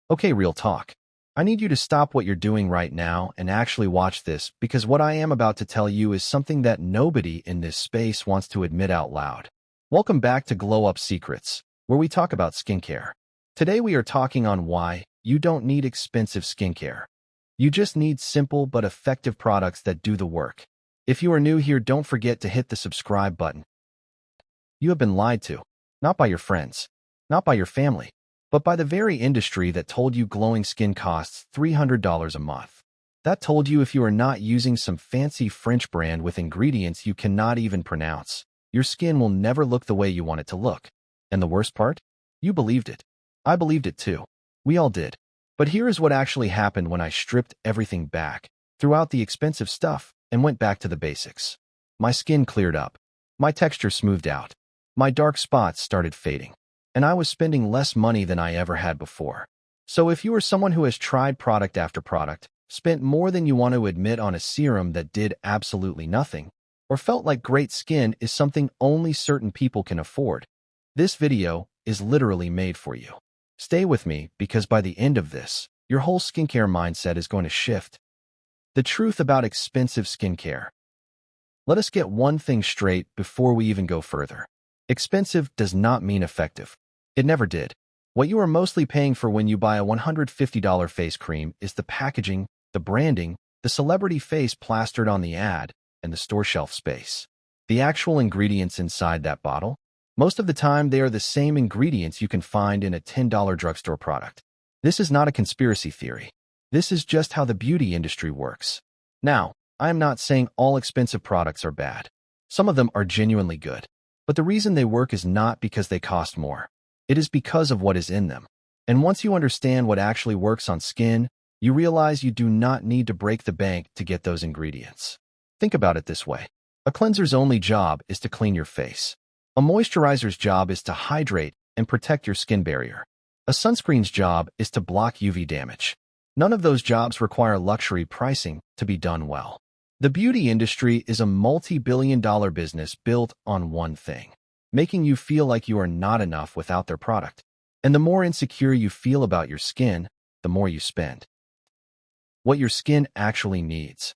Okay, real talk. I need you to stop what you're doing right now and actually watch this because what I am about to tell you is something that nobody in this space wants to admit out loud. Welcome back to Glow Up Secrets, where we talk about skincare. Today we are talking on why you don't need expensive skincare. You just need simple but effective products that do the work. If you are new here, don't forget to hit the subscribe button. You have been lied to, not by your friends, not by your family, but by the very industry that told you glowing skin costs $300 a month. That told you if you are not using some fancy French brand with ingredients you cannot even pronounce, your skin will never look the way you want it to look. And the worst part? You believed it. I believed it too. We all did. But here is what actually happened when I stripped everything back, threw out the expensive stuff, and went back to the basics. My skin cleared up. My texture smoothed out. My dark spots started fading. And I was spending less money than I ever had before. So if you are someone who has tried product after product, spent more than you want to admit on a serum that did absolutely nothing, or felt like great skin is something only certain people can afford, this video is literally made for you. Stay with me because by the end of this, your whole skincare mindset is going to shift. The truth about expensive skincare. Let us get one thing straight before we even go further. Expensive does not mean effective. It never did. What you are mostly paying for when you buy a $150 face cream is the packaging, the branding, the celebrity face plastered on the ad, and the store shelf space. The actual ingredients inside that bottle? Most of the time, they are the same ingredients you can find in a $10 drugstore product. This is not a conspiracy theory. This is just how the beauty industry works. Now, I am not saying all expensive products are bad. Some of them are genuinely good. But the reason they work is not because they cost more. It is because of what is in them. And once you understand what actually works on skin, you realize you do not need to break the bank to get those ingredients. Think about it this way. A cleanser's only job is to clean your face. A moisturizer's job is to hydrate and protect your skin barrier. A sunscreen's job is to block UV damage. None of those jobs require luxury pricing to be done well. The beauty industry is a multi-billion-dollar business built on one thing, making you feel like you are not enough without their product. And the more insecure you feel about your skin, the more you spend. What your skin actually needs.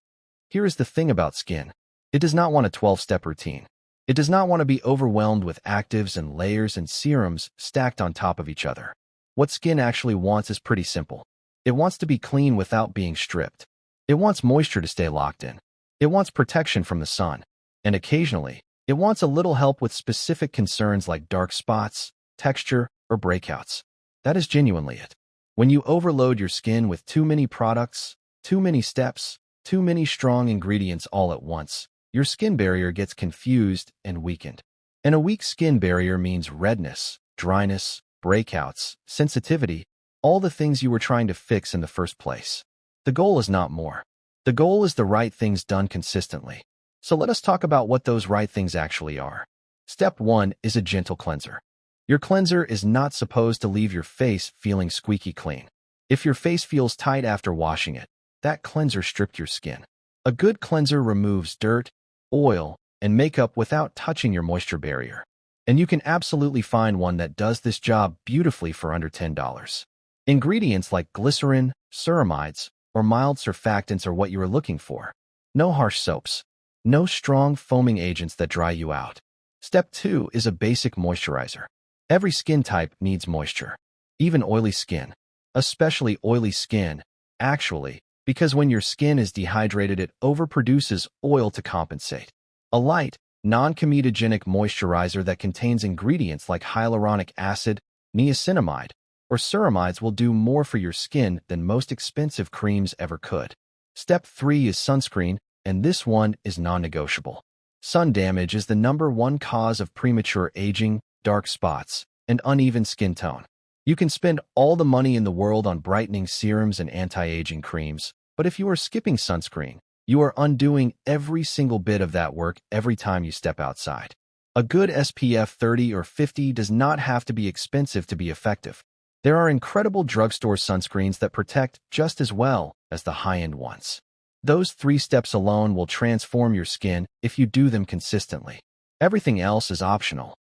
Here is the thing about skin. It does not want a 12-step routine. It does not want to be overwhelmed with actives and layers and serums stacked on top of each other. What skin actually wants is pretty simple. It wants to be clean without being stripped. It wants moisture to stay locked in. It wants protection from the sun. And occasionally, it wants a little help with specific concerns like dark spots, texture, or breakouts. That is genuinely it. When you overload your skin with too many products, too many steps, too many strong ingredients all at once, your skin barrier gets confused and weakened. And a weak skin barrier means redness, dryness, breakouts, sensitivity, all the things you were trying to fix in the first place. The goal is not more. The goal is the right things done consistently. So let us talk about what those right things actually are. Step 1 is a gentle cleanser. Your cleanser is not supposed to leave your face feeling squeaky clean. If your face feels tight after washing it, that cleanser stripped your skin. A good cleanser removes dirt, oil, and makeup without touching your moisture barrier. And you can absolutely find one that does this job beautifully for under $10. Ingredients like glycerin, ceramides, or mild surfactants are what you are looking for. No harsh soaps. No strong foaming agents that dry you out. Step 2 is a basic moisturizer. Every skin type needs moisture. Even oily skin. Especially oily skin, actually, because when your skin is dehydrated it overproduces oil to compensate. A light, non-comedogenic moisturizer that contains ingredients like hyaluronic acid, niacinamide, or ceramides will do more for your skin than most expensive creams ever could. Step 3 is sunscreen, and this one is non-negotiable. Sun damage is the #1 cause of premature aging, dark spots, and uneven skin tone. You can spend all the money in the world on brightening serums and anti-aging creams, but if you are skipping sunscreen, you are undoing every single bit of that work every time you step outside. A good SPF 30 or 50 does not have to be expensive to be effective. There are incredible drugstore sunscreens that protect just as well as the high-end ones. Those 3 steps alone will transform your skin if you do them consistently. Everything else is optional.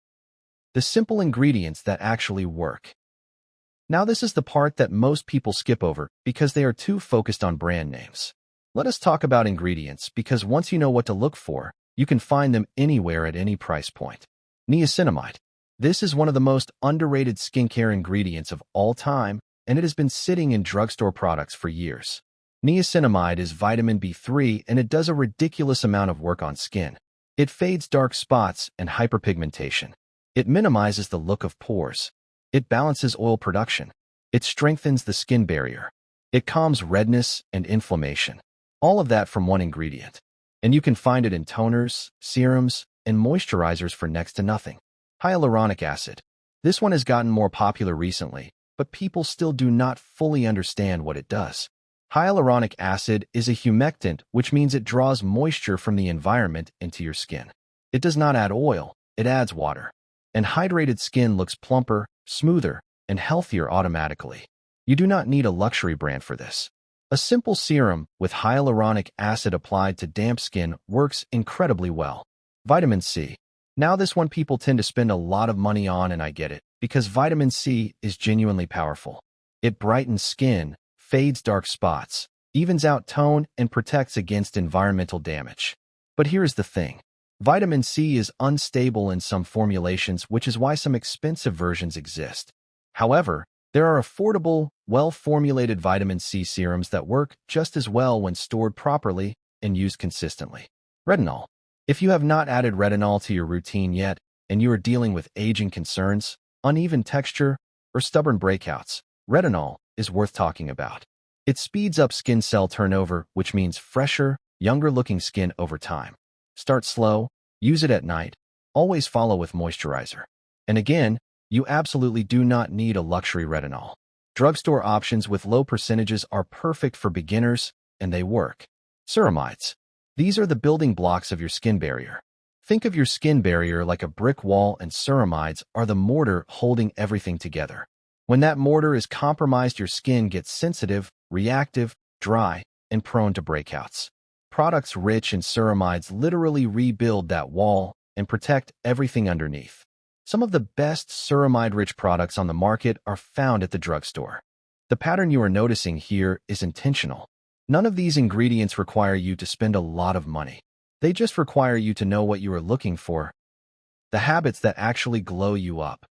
The simple ingredients that actually work. Now this is the part that most people skip over because they are too focused on brand names. Let us talk about ingredients because once you know what to look for, you can find them anywhere at any price point. Niacinamide. This is one of the most underrated skincare ingredients of all time, and it has been sitting in drugstore products for years. Niacinamide is vitamin B3 and it does a ridiculous amount of work on skin. It fades dark spots and hyperpigmentation. It minimizes the look of pores. It balances oil production. It strengthens the skin barrier. It calms redness and inflammation. All of that from one ingredient. And you can find it in toners, serums, and moisturizers for next to nothing. Hyaluronic acid. This one has gotten more popular recently, but people still do not fully understand what it does. Hyaluronic acid is a humectant, which means it draws moisture from the environment into your skin. It does not add oil, it adds water. And hydrated skin looks plumper, smoother, and healthier automatically. You do not need a luxury brand for this. A simple serum with hyaluronic acid applied to damp skin works incredibly well. Vitamin C. Now this one people tend to spend a lot of money on, and I get it, because vitamin C is genuinely powerful. It brightens skin, fades dark spots, evens out tone, and protects against environmental damage. But here's the thing. Vitamin C is unstable in some formulations, which is why some expensive versions exist. However, there are affordable, well-formulated vitamin C serums that work just as well when stored properly and used consistently. Retinol. If you have not added retinol to your routine yet, and you are dealing with aging concerns, uneven texture, or stubborn breakouts, retinol is worth talking about. It speeds up skin cell turnover, which means fresher, younger-looking skin over time. Start slow, use it at night, always follow with moisturizer. And again, you absolutely do not need a luxury retinol. Drugstore options with low percentages are perfect for beginners, and they work. Ceramides. These are the building blocks of your skin barrier. Think of your skin barrier like a brick wall, and ceramides are the mortar holding everything together. When that mortar is compromised, your skin gets sensitive, reactive, dry, and prone to breakouts. Products rich in ceramides literally rebuild that wall and protect everything underneath. Some of the best ceramide-rich products on the market are found at the drugstore. The pattern you are noticing here is intentional. None of these ingredients require you to spend a lot of money. They just require you to know what you are looking for, the habits that actually glow you up.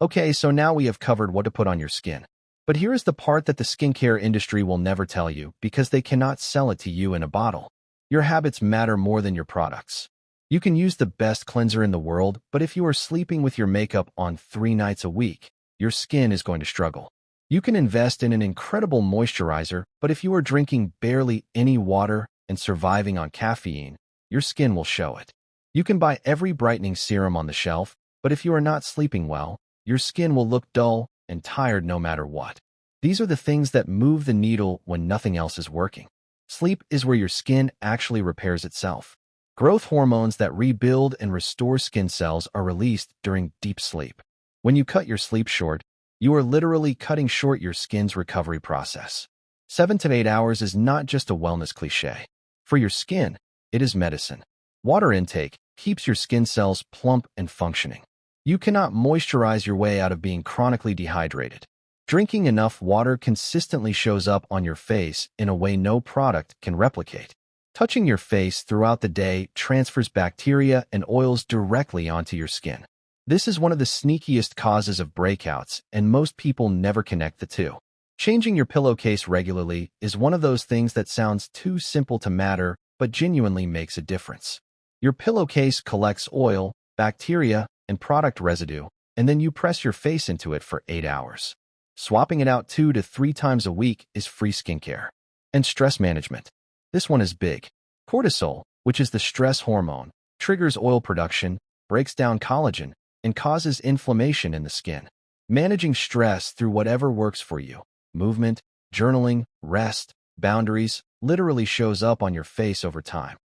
Okay, so now we have covered what to put on your skin. But here is the part that the skincare industry will never tell you because they cannot sell it to you in a bottle. Your habits matter more than your products. You can use the best cleanser in the world, but if you are sleeping with your makeup on 3 nights a week, your skin is going to struggle. You can invest in an incredible moisturizer, but if you are drinking barely any water and surviving on caffeine, your skin will show it. You can buy every brightening serum on the shelf, but if you are not sleeping well, your skin will look dull and tired no matter what. These are the things that move the needle when nothing else is working. Sleep is where your skin actually repairs itself. Growth hormones that rebuild and restore skin cells are released during deep sleep. When you cut your sleep short, you are literally cutting short your skin's recovery process. 7 to 8 hours is not just a wellness cliche. For your skin, it is medicine. Water intake keeps your skin cells plump and functioning. You cannot moisturize your way out of being chronically dehydrated. Drinking enough water consistently shows up on your face in a way no product can replicate. Touching your face throughout the day transfers bacteria and oils directly onto your skin. This is one of the sneakiest causes of breakouts, and most people never connect the two. Changing your pillowcase regularly is one of those things that sounds too simple to matter, but genuinely makes a difference. Your pillowcase collects oil, bacteria, and product residue, and then you press your face into it for 8 hours. Swapping it out 2 to 3 times a week is free skincare. And stress management. This one is big. Cortisol, which is the stress hormone, triggers oil production, breaks down collagen, and causes inflammation in the skin. Managing stress through whatever works for you, movement, journaling, rest, boundaries, literally shows up on your face over time.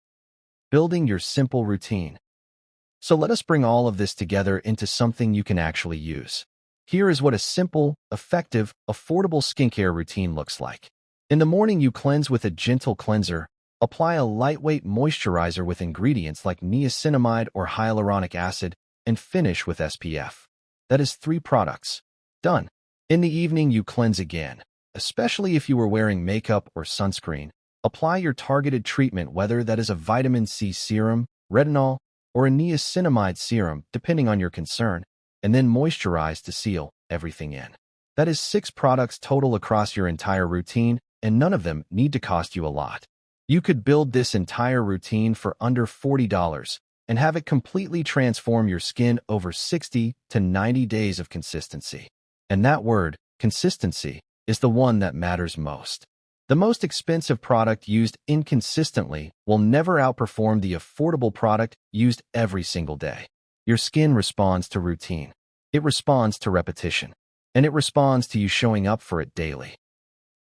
Building your simple routine. So let us bring all of this together into something you can actually use. Here is what a simple, effective, affordable skincare routine looks like. In the morning, you cleanse with a gentle cleanser. Apply a lightweight moisturizer with ingredients like niacinamide or hyaluronic acid, and finish with SPF. That is 3 products. Done. In the evening, you cleanse again, especially if you were wearing makeup or sunscreen. Apply your targeted treatment, whether that is a vitamin C serum, retinol, or a niacinamide serum, depending on your concern, and then moisturize to seal everything in. That is 6 products total across your entire routine, and none of them need to cost you a lot. You could build this entire routine for under $40 and have it completely transform your skin over 60 to 90 days of consistency. And that word, consistency, is the one that matters most. The most expensive product used inconsistently will never outperform the affordable product used every single day. Your skin responds to routine. It responds to repetition. And it responds to you showing up for it daily.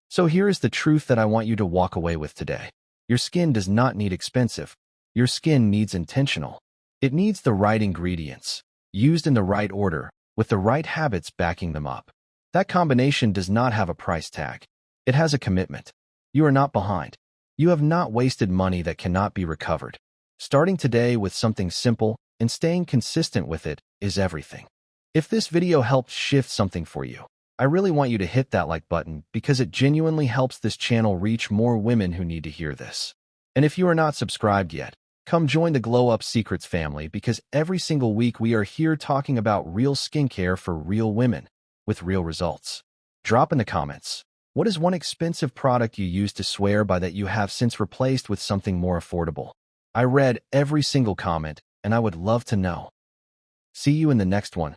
So here is the truth that I want you to walk away with today. Your skin does not need expensive. Your skin needs intentional. It needs the right ingredients, used in the right order, with the right habits backing them up. That combination does not have a price tag. It has a commitment. You are not behind. You have not wasted money that cannot be recovered. Starting today with something simple and staying consistent with it is everything. If this video helped shift something for you, I really want you to hit that like button because it genuinely helps this channel reach more women who need to hear this. And if you are not subscribed yet, come join the Glow Up Secrets family because every single week we are here talking about real skincare for real women with real results. Drop in the comments. What is one expensive product you used to swear by that you have since replaced with something more affordable? I read every single comment, and I would love to know. See you in the next one.